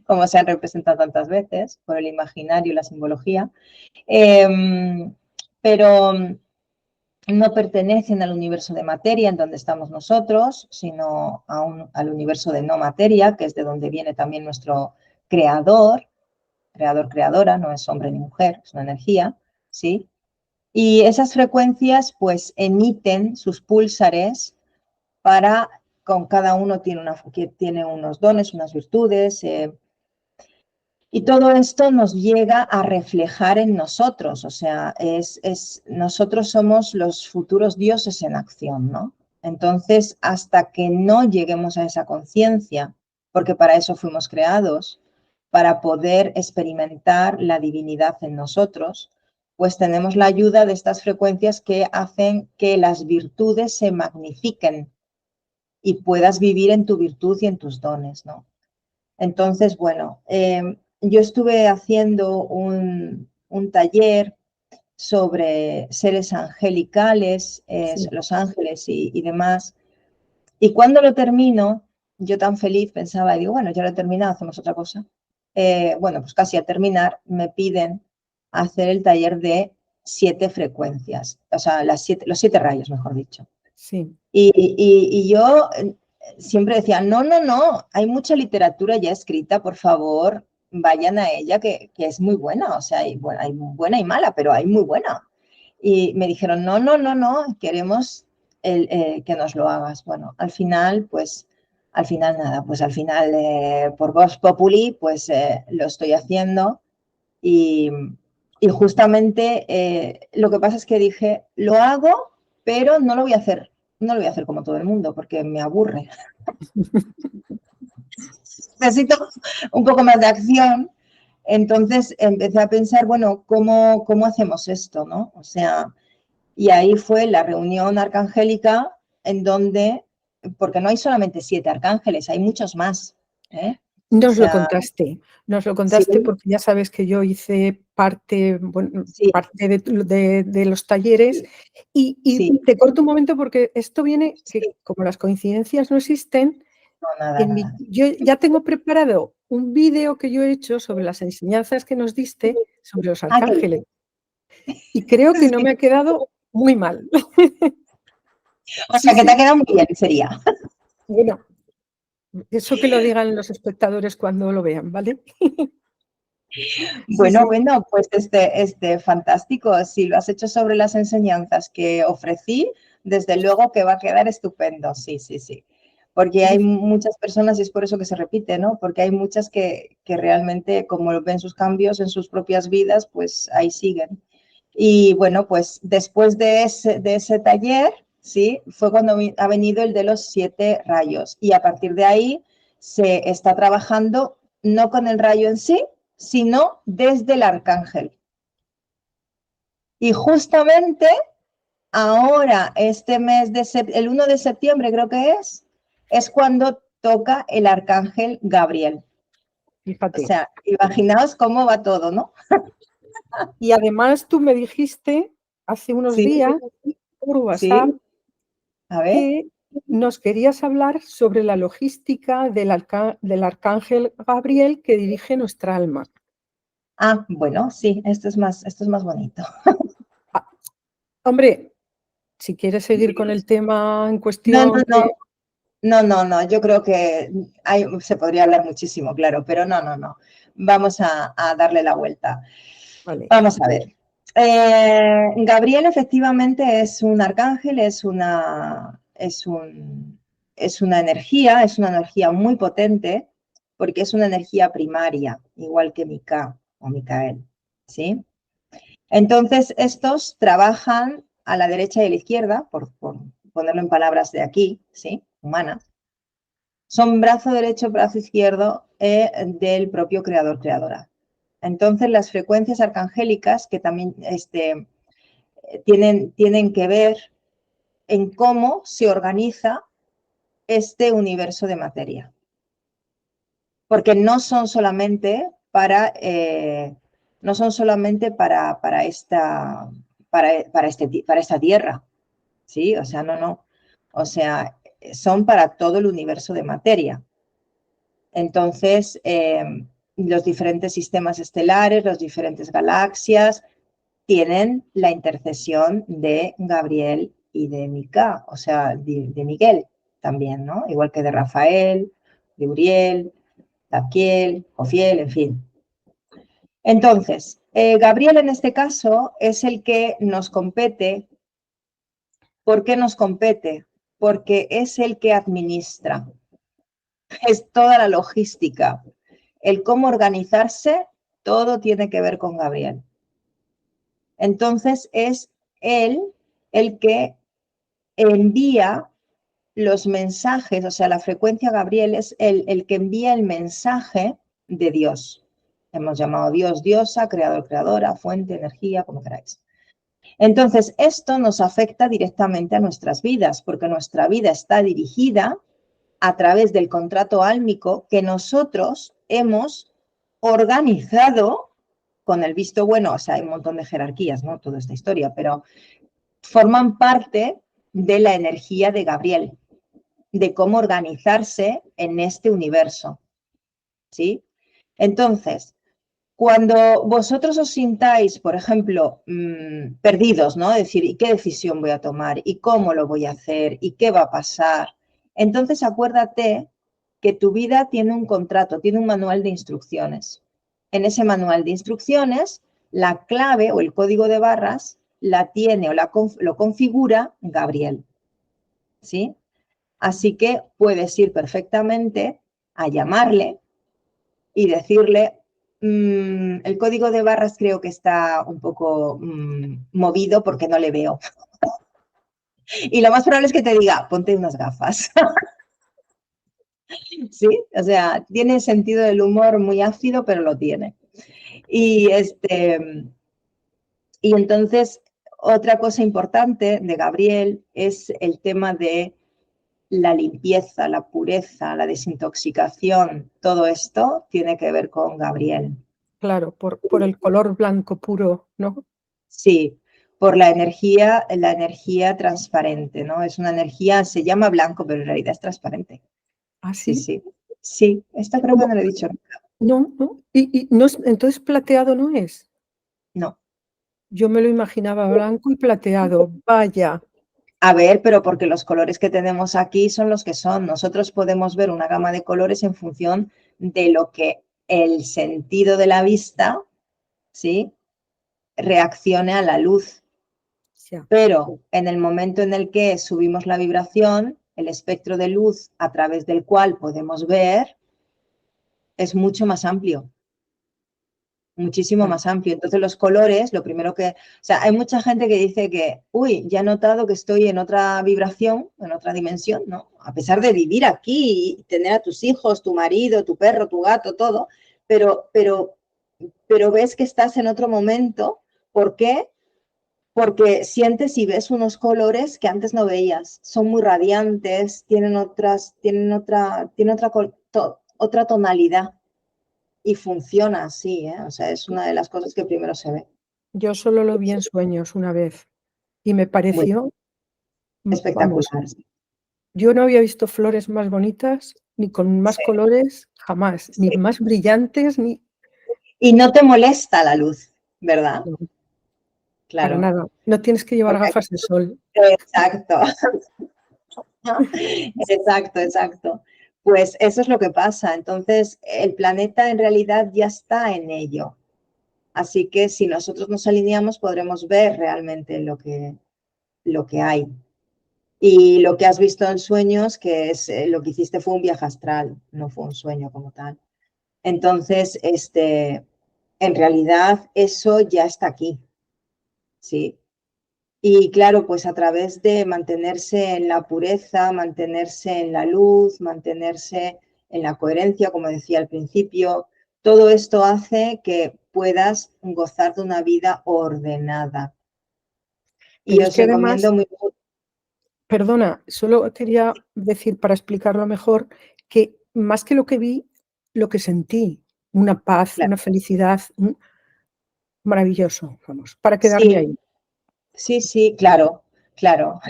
como se han representado tantas veces por el imaginario y la simbología, pero no pertenecen al universo de materia en donde estamos nosotros, sino al universo de no materia, que es de donde viene también nuestro creador, creadora, no es hombre ni mujer, es una energía, ¿sí? Y esas frecuencias pues emiten sus púlsares para, con cada uno tiene unos dones, unas virtudes, y todo esto nos llega a reflejar en nosotros, o sea, nosotros somos los futuros dioses en acción, ¿no? Entonces, hasta que no lleguemos a esa conciencia, porque para eso fuimos creados, para poder experimentar la divinidad en nosotros, pues tenemos la ayuda de estas frecuencias que hacen que las virtudes se magnifiquen y puedas vivir en tu virtud y en tus dones, ¿no? Entonces, bueno, yo estuve haciendo un taller sobre seres angelicales, Sí, los ángeles y demás. Y cuando lo termino, yo tan feliz pensaba, y digo, bueno, ya lo he terminado, hacemos otra cosa. Bueno, pues casi a terminar, me piden hacer el taller de 7 frecuencias, o sea, los 7 rayos, mejor dicho. sí. Y yo siempre decía, no, hay mucha literatura ya escrita, por favor, vayan a ella, que es muy buena, o sea, hay buena y mala, pero hay muy buena. Y me dijeron, no, queremos que nos lo hagas. Bueno, al final nada, pues al final, por Vox Populi, pues lo estoy haciendo y, y justamente lo que pasa es que dije, lo hago, pero no lo voy a hacer como todo el mundo, porque me aburre. Necesito un poco más de acción. Entonces empecé a pensar, bueno, ¿cómo hacemos esto, no? O sea, y ahí fue la reunión arcangélica en donde, porque no hay solamente 7 arcángeles, hay muchos más, ¿eh? Nos lo sea, sí, contaste porque ya sabes que yo hice parte, bueno, sí, parte de los talleres y sí, te corto un momento porque esto viene que sí. como las coincidencias no existen, No, nada, nada. yo ya tengo preparado un vídeo que yo he hecho sobre las enseñanzas que nos diste sobre los Ah, qué arcángeles bien. y creo que no Sí. me ha quedado muy mal. O Sí, sea, que te ha sí. quedado muy bien, sería. Bueno, eso que lo digan los espectadores cuando lo vean, ¿vale? Sí, Bueno, sí. bueno, pues fantástico. Si lo has hecho sobre las enseñanzas que ofrecí, desde luego que va a quedar estupendo. Sí, sí, sí. Porque hay muchas personas, y es por eso que se repite, ¿no? Porque hay muchas que realmente, como ven sus cambios en sus propias vidas, pues ahí siguen. Y bueno, pues después de ese taller, sí, fue cuando ha venido el de los 7 rayos. Y a partir de ahí se está trabajando no con el rayo en sí, sino desde el arcángel. Y justamente ahora, este mes, el 1 de septiembre creo que es cuando toca el arcángel Gabriel. O Fíjate. sea, imaginaos cómo va todo, ¿no? Y además tú me dijiste hace unos Sí, días por sí, WhatsApp a ver. que nos querías hablar sobre la logística del arcángel Gabriel que dirige nuestra alma. Ah, bueno, sí, esto es más bonito. Ah, hombre, si quieres seguir con el tema en No, no, cuestión no, que... no, yo creo que se podría hablar muchísimo, claro, pero no. Vamos a darle la vuelta. Vale, Vamos a ver. Gabriel efectivamente es un arcángel, es una energía muy potente, porque es una energía primaria, igual que Mika o Micael, ¿sí? Entonces, estos trabajan a la derecha y a la izquierda, por ponerlo en palabras de aquí, ¿sí? Humanas. Son brazo derecho, brazo izquierdo del propio creador-creadora. Entonces, las frecuencias arcangélicas, que también tienen que ver en cómo se organiza este universo de materia. Porque no son solamente no son solamente para esta tierra, ¿sí? O sea, no. O sea, son para todo el universo de materia. Entonces, los diferentes sistemas estelares, las diferentes galaxias, tienen la intercesión de Gabriel y de Mica, o sea, de Miguel también, ¿no? Igual que de Rafael, de Uriel, Zadkiel, Jofiel, en fin. Entonces, Gabriel en este caso es el que nos compete. ¿Por qué nos compete? Porque es el que administra, es toda la logística, el cómo organizarse, todo tiene que ver con Gabriel. Entonces es él el que envía los mensajes, o sea, la frecuencia Gabriel es el que envía el mensaje de Dios. Hemos llamado Dios, diosa, creador, creadora, fuente, energía, como queráis. Entonces, esto nos afecta directamente a nuestras vidas, porque nuestra vida está dirigida a través del contrato álmico que nosotros hemos organizado con el visto bueno. O sea, hay un montón de jerarquías, ¿no? Toda esta historia, pero forman parte de la energía de Gabriel, de cómo organizarse en este universo, ¿sí? Entonces, cuando vosotros os sintáis, por ejemplo, perdidos, ¿no? Decir, ¿y qué decisión voy a tomar? ¿Y cómo lo voy a hacer? ¿Y qué va a pasar? Entonces acuérdate que tu vida tiene un contrato, tiene un manual de instrucciones. En ese manual de instrucciones, la clave o el código de barras la tiene o lo configura Gabriel, ¿sí? Así que puedes ir perfectamente a llamarle y decirle, el código de barras creo que está un poco movido porque no le veo. Y lo más probable es que te diga, ponte unas gafas. ¿Sí? O sea, tiene sentido del humor muy ácido, pero lo tiene. Y, y entonces, otra cosa importante de Gabriel es el tema de la limpieza, la pureza, la desintoxicación, todo esto tiene que ver con Gabriel. Claro, por el color blanco puro, ¿no? Sí, por la energía transparente, ¿no? Es una energía, se llama blanco, pero en realidad es transparente. ¿Ah, Sí, sí? sí. Sí, esta creo que no lo he dicho nunca. No, no. Y no es, entonces plateado no es. No. Yo me lo imaginaba blanco y plateado. Vaya. A ver, pero porque los colores que tenemos aquí son los que son. Nosotros podemos ver una gama de colores en función de lo que el sentido de la vista, ¿sí?, reaccione a la luz. Ya. Pero en el momento en el que subimos la vibración, el espectro de luz a través del cual podemos ver es mucho más amplio. Muchísimo Vale. más amplio. Entonces los colores, lo primero que... O sea, hay mucha gente que dice que, uy, ya he notado que estoy en otra vibración, en otra dimensión, ¿no? A pesar de vivir aquí y tener a tus hijos, tu marido, tu perro, tu gato, todo, pero ves que estás en otro momento. ¿Por qué? Porque sientes y ves unos colores que antes no veías. Son muy radiantes, tienen otra tonalidad. Y funciona así, ¿eh? O sea, es una de las cosas que primero se ve. Yo solo lo vi en sueños una vez y me Muy pareció, vamos, espectacular. yo no había visto flores más bonitas, ni con más Sí, colores, jamás, ni sí. más brillantes, ni... Y no te molesta la luz, ¿verdad? No, para Claro. nada. No tienes que llevar Porque gafas de sol. exacto, exacto, exacto. Pues eso es lo que pasa. Entonces, el planeta en realidad ya está en ello. Así que si nosotros nos alineamos, podremos ver realmente lo que hay. Y lo que has visto en sueños, que es lo que hiciste fue un viaje astral, no fue un sueño como tal. Entonces, en realidad eso ya está aquí, ¿sí? Y claro, pues a través de mantenerse en la pureza, mantenerse en la luz, mantenerse en la coherencia, como decía al principio, todo esto hace que puedas gozar de una vida ordenada. Y Pero es os que además, recomiendo muy... perdona, solo quería decir para explicarlo mejor que más que lo que vi, lo que sentí, una paz, Claro, una felicidad, maravilloso, vamos, para quedarme sí, ahí. sí, sí, claro, claro.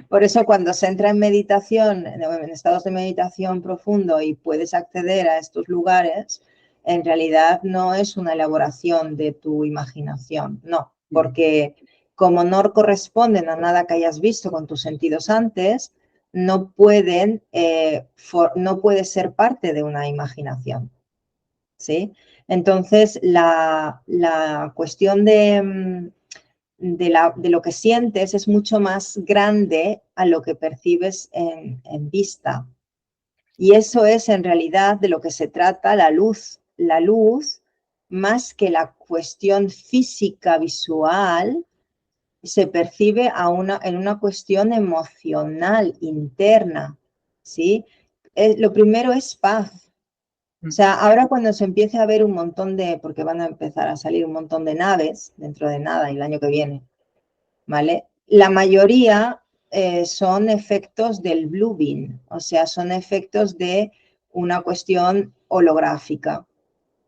Por eso cuando se entra en meditación, en estados de meditación profundo y puedes acceder a estos lugares, en realidad no es una elaboración de tu imaginación, no, porque como no corresponden a nada que hayas visto con tus sentidos antes, no no puede ser parte de una imaginación, ¿sí? Entonces, la cuestión de lo que sientes es mucho más grande a lo que percibes en vista. Y eso es en realidad de lo que se trata la luz. La luz, más que la cuestión física visual, se percibe en una cuestión emocional interna, ¿sí? Lo primero es paz. O sea, ahora cuando se empiece a ver un montón porque van a empezar a salir un montón de naves dentro de nada y el año que viene, ¿vale? La mayoría son efectos del blue beam, o sea, son efectos de una cuestión holográfica,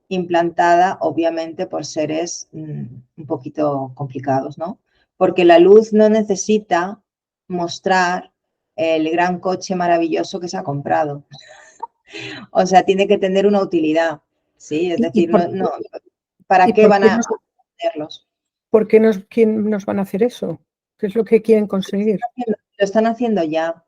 implantada obviamente por seres un poquito complicados, ¿no? Porque la luz no necesita mostrar el gran coche maravilloso que se ha comprado. O sea, tiene que tener una utilidad, ¿sí? Es ¿Y, y decir, por, ¿para y qué por van qué a nos, hacerlos? quién nos van a hacer eso? ¿Qué es lo que quieren conseguir? Lo están haciendo ya.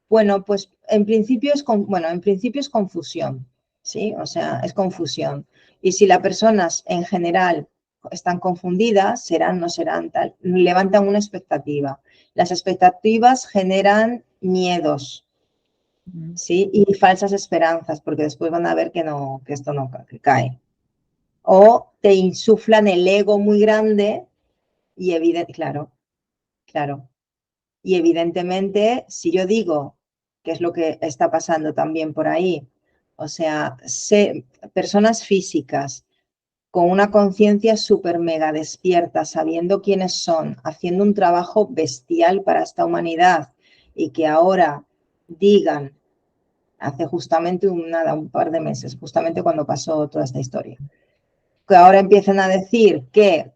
Bueno, pues en principio en principio es confusión, ¿sí? O sea, es confusión. Y si las personas en general están confundidas, serán, no serán, tal, levantan una expectativa. Las expectativas generan miedos, ¿sí? Y falsas esperanzas, porque después van a ver que no, que esto no que cae. O te insuflan el ego muy grande y claro, claro. Y evidentemente, si yo digo, que es lo que está pasando también por ahí, o sea, personas físicas con una conciencia súper mega despierta, sabiendo quiénes son, haciendo un trabajo bestial para esta humanidad y que ahora digan, hace justamente un par de meses, justamente cuando pasó toda esta historia, que ahora empiecen a decir que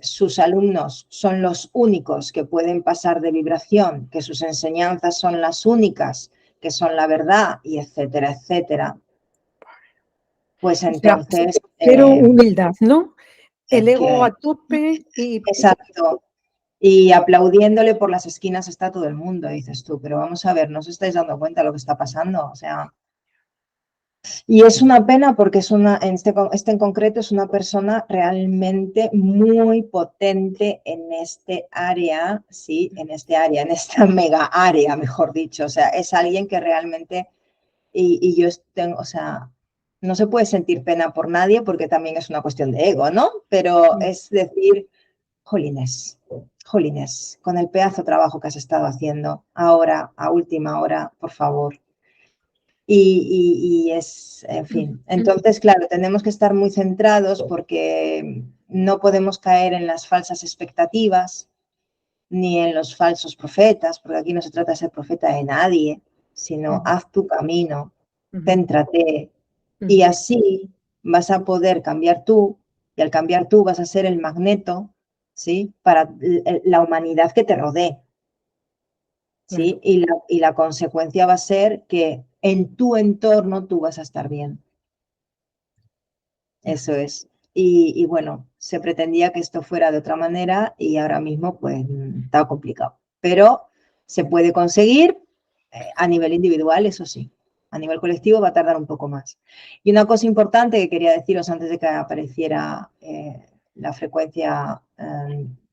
sus alumnos son los únicos que pueden pasar de vibración, que sus enseñanzas son las únicas, que son la verdad, y etcétera, etcétera, pues entonces... Pero humildad, ¿no? El es ego que, a tope y... exacto. Y aplaudiéndole por las esquinas está todo el mundo, dices tú, pero vamos a ver, ¿no os estáis dando cuenta de lo que está pasando? O sea, y es una pena porque este en concreto es una persona realmente muy potente en este área, sí, en esta mega área, mejor dicho. O sea, es alguien que realmente, y yo tengo, o sea, no se puede sentir pena por nadie porque también es una cuestión de ego, ¿no? Pero es decir, jolines, jolines, con el pedazo de trabajo que has estado haciendo ahora, a última hora, por favor. Y es, en fin, entonces, claro, tenemos que estar muy centrados porque no podemos caer en las falsas expectativas ni en los falsos profetas, porque aquí no se trata de ser profeta de nadie, sino haz tu camino, céntrate y así vas a poder cambiar tú y al cambiar tú vas a ser el magneto, ¿sí? Para la humanidad que te rodee. ¿Sí? Y la consecuencia va a ser que en tu entorno tú vas a estar bien. Eso es. Y bueno, se pretendía que esto fuera de otra manera y ahora mismo pues está complicado. Pero se puede conseguir a nivel individual, eso sí. A nivel colectivo va a tardar un poco más. Y una cosa importante que quería deciros antes de que apareciera la frecuencia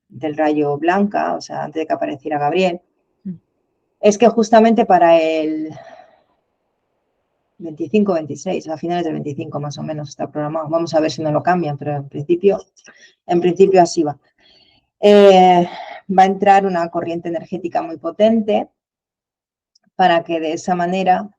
del rayo blanca, o sea, antes de que apareciera Gabriel, es que justamente para el 25-26, a finales del 25 más o menos está programado. Vamos a ver si no lo cambian, pero en principio así va. Va a entrar una corriente energética muy potente para que de esa manera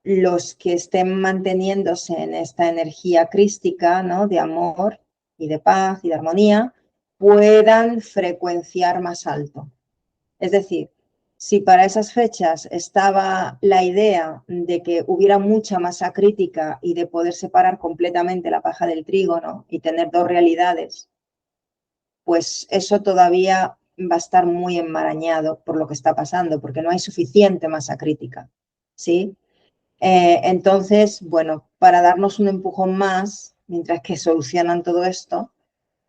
los que estén manteniéndose en esta energía crística, ¿no? De amor y de paz y de armonía, puedan frecuenciar más alto. Es decir, si para esas fechas estaba la idea de que hubiera mucha masa crítica y de poder separar completamente la paja del trigo, ¿no? Y tener dos realidades, pues eso todavía va a estar muy enmarañado por lo que está pasando, porque no hay suficiente masa crítica, ¿sí? Entonces, bueno, para darnos un empujón más, mientras que solucionan todo esto,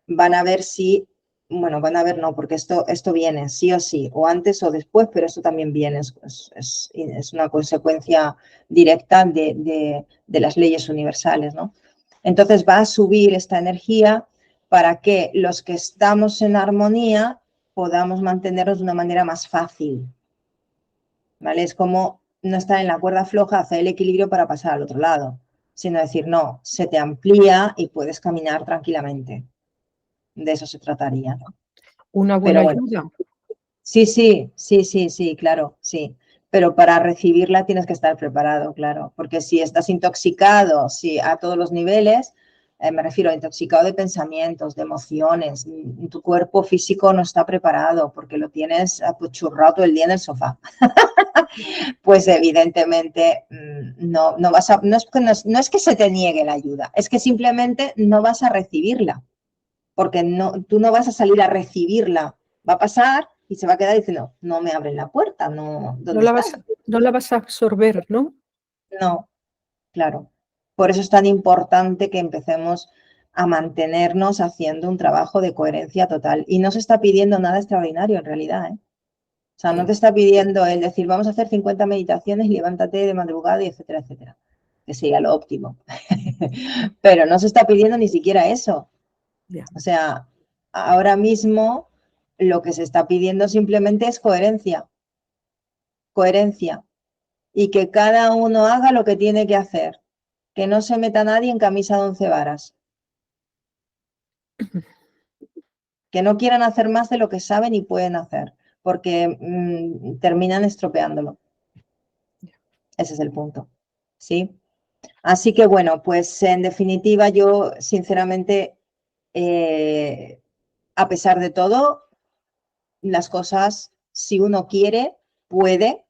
van a ver si, bueno, van a ver no, porque esto viene sí o sí, o antes o después, pero esto también viene, es una consecuencia directa de las leyes universales, ¿no? Entonces va a subir esta energía para que los que estamos en armonía podamos mantenernos de una manera más fácil, ¿vale? Es como no estar en la cuerda floja, hacer el equilibrio para pasar al otro lado, sino decir, no, se te amplía y puedes caminar tranquilamente. De eso se trataría, ¿no? Una buena Pero bueno, ayuda. sí, claro, sí. Pero para recibirla tienes que estar preparado, claro, porque si estás intoxicado, si a todos los niveles, me refiero a intoxicado de pensamientos, de emociones, tu cuerpo físico no está preparado porque lo tienes apuchurrado todo el día en el sofá. Pues evidentemente no vas a, no es que se te niegue la ayuda, es que simplemente no vas a recibirla, porque tú no vas a salir a recibirla, va a pasar y se va a quedar diciendo, no me abren la puerta, no, No ¿dónde la estás? vas a absorber, ¿no? No, claro. Por eso es tan importante que empecemos a mantenernos haciendo un trabajo de coherencia total. Y no se está pidiendo nada extraordinario en realidad, ¿eh? O sea, no te está pidiendo el decir, vamos a hacer 50 meditaciones y levántate de madrugada y etcétera, etcétera, que sería lo óptimo. Pero no se está pidiendo ni siquiera eso. O sea, ahora mismo lo que se está pidiendo simplemente es coherencia, coherencia, y que cada uno haga lo que tiene que hacer, que no se meta nadie en camisa de 11 varas, que no quieran hacer más de lo que saben y pueden hacer, porque terminan estropeándolo. Ese es el punto, ¿sí? Así que bueno, pues en definitiva yo sinceramente, a pesar de todo, las cosas, si uno quiere, puede,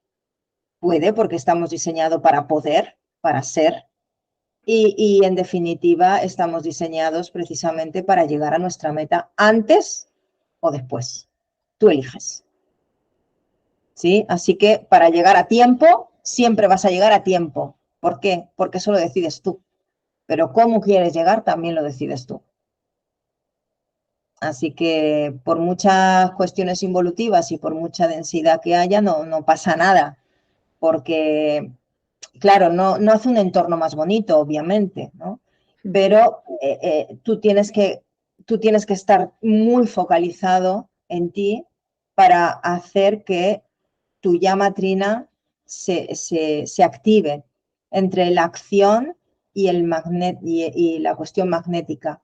porque estamos diseñados para poder, para ser, y en definitiva estamos diseñados precisamente para llegar a nuestra meta antes o después. Tú eliges. ¿Sí? Así que para llegar a tiempo, siempre vas a llegar a tiempo. ¿Por qué? Porque eso lo decides tú. Pero cómo quieres llegar también lo decides tú. Así que por muchas cuestiones involutivas y por mucha densidad que haya, no pasa nada. Porque, claro, no hace un entorno más bonito, obviamente, ¿no? Pero tú tienes que estar muy focalizado en ti para hacer que tu llama trina se active entre la acción y, y la cuestión magnética.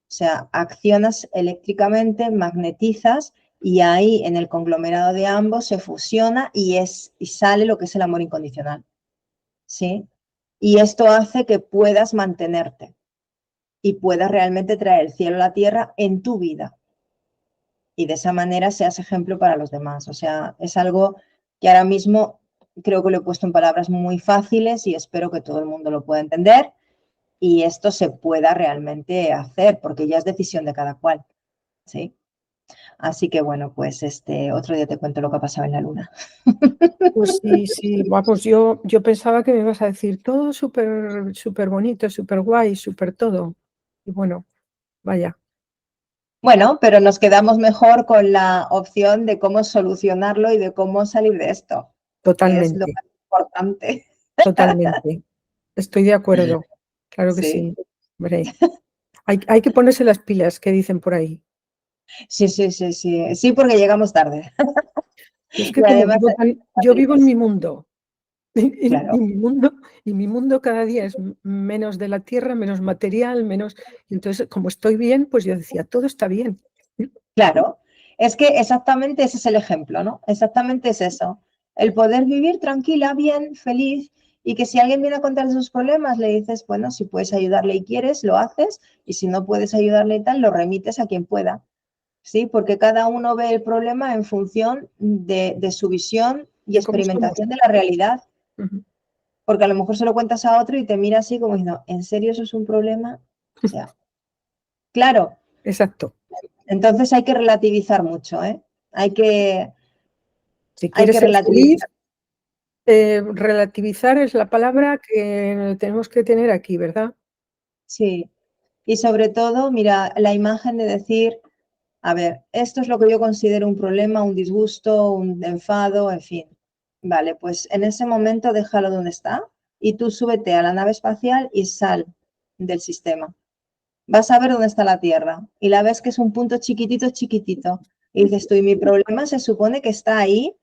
O sea, accionas eléctricamente, magnetizas y ahí en el conglomerado de ambos se fusiona y sale lo que es el amor incondicional. ¿Sí? Y esto hace que puedas mantenerte y puedas realmente traer el cielo a la tierra en tu vida. Y de esa manera seas ejemplo para los demás. O sea, es algo que ahora mismo creo que lo he puesto en palabras muy fáciles y espero que todo el mundo lo pueda entender y esto se pueda realmente hacer, porque ya es decisión de cada cual. ¿Sí? Así que bueno, pues otro día te cuento lo que ha pasado en la luna. Pues sí, sí, vamos, yo pensaba que me ibas a decir todo súper, súper bonito, súper guay, súper todo. Y bueno, vaya, Bueno, pero nos quedamos mejor con la opción de cómo solucionarlo y de cómo salir de esto, que es lo totalmente, más importante. totalmente. Estoy de acuerdo, claro que Sí, sí. Hombre, hay que ponerse las pilas, que dicen por ahí. sí, sí, sí, sí, sí, porque llegamos tarde. Yo es que Y como además, yo vivo en mi mundo, y claro, mi mundo cada día es menos de la tierra, menos material, menos. Y entonces, como estoy bien, pues yo decía, todo está bien. claro, es que exactamente ese es el ejemplo, ¿no? Exactamente es eso. El poder vivir tranquila, bien, feliz, y que si alguien viene a contar sus problemas, le dices, bueno, si puedes ayudarle y quieres, lo haces, y si no puedes ayudarle y tal, lo remites a quien pueda. ¿Sí? Porque cada uno ve el problema en función de su visión y De cómo somos. experimentación de la realidad. Ujú. Porque a lo mejor se lo cuentas a otro y te mira así como diciendo, ¿en serio eso es un problema? O sea, claro, Exacto. entonces hay que relativizar mucho, ¿eh? Hay que, Si hay quieres que ser feliz, relativizar, relativizar es la palabra que tenemos que tener aquí, ¿verdad? sí. Y sobre todo, mira, la imagen de decir, a ver, esto es lo que yo considero un problema, un disgusto, un enfado, en fin. Vale, pues en ese momento déjalo donde está y tú súbete a la nave espacial y sal del sistema. Vas a ver dónde está la Tierra y la ves que es un punto chiquitito, chiquitito. Y dices tú, y mi problema se supone que está ahí,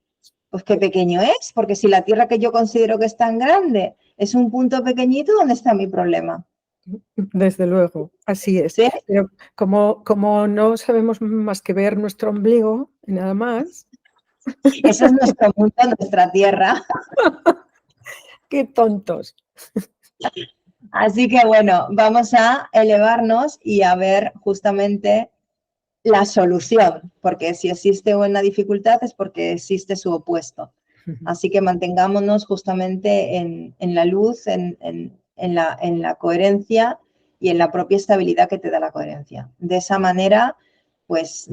pues qué pequeño es, porque si la Tierra que yo considero que es tan grande es un punto pequeñito, ¿dónde está mi problema? Desde luego, así es. ¿Sí? Pero como no sabemos más que ver nuestro ombligo, y nada más, Ese es nuestro mundo, nuestra Tierra. qué tontos. Así que bueno, vamos a elevarnos y a ver justamente la solución, porque si existe una dificultad es porque existe su opuesto. Así que mantengámonos justamente en la luz, en la coherencia y en la propia estabilidad que te da la coherencia. De esa manera, pues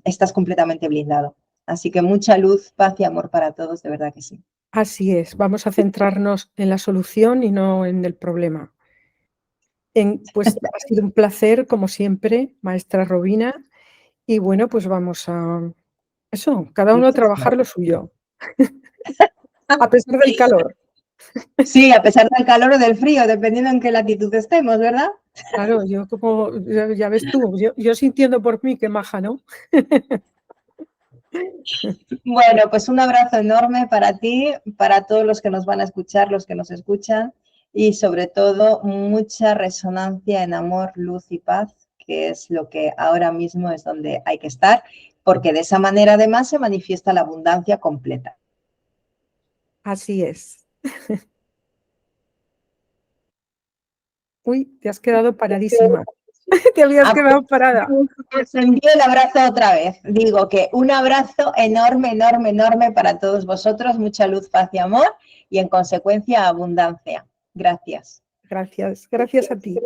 estás completamente blindado. Así que mucha luz, paz y amor para todos, de verdad que sí. Así es, vamos a centrarnos en la solución y no en el problema. Pues ha sido un placer, como siempre, maestra Robina, y bueno, pues vamos a eso, cada uno a Muchísimas. trabajar lo suyo, a pesar del calor. Sí, a pesar del calor o del frío, dependiendo en qué latitud estemos, ¿verdad? Claro, yo como, ya ves tú, yo sintiendo por mí, qué maja, ¿no? Bueno, pues un abrazo enorme para ti, para todos los que nos van a escuchar, los que nos escuchan y sobre todo mucha resonancia en amor, luz y paz, que es lo que ahora mismo es donde hay que estar, porque de esa manera además se manifiesta la abundancia completa. Así es. Uy, te has quedado paradísima. Te habías quedado parada. Os envío el abrazo otra vez. Digo que un abrazo enorme, enorme, enorme para todos vosotros. Mucha luz, paz y amor y en consecuencia abundancia. Gracias. Gracias, gracias a ti.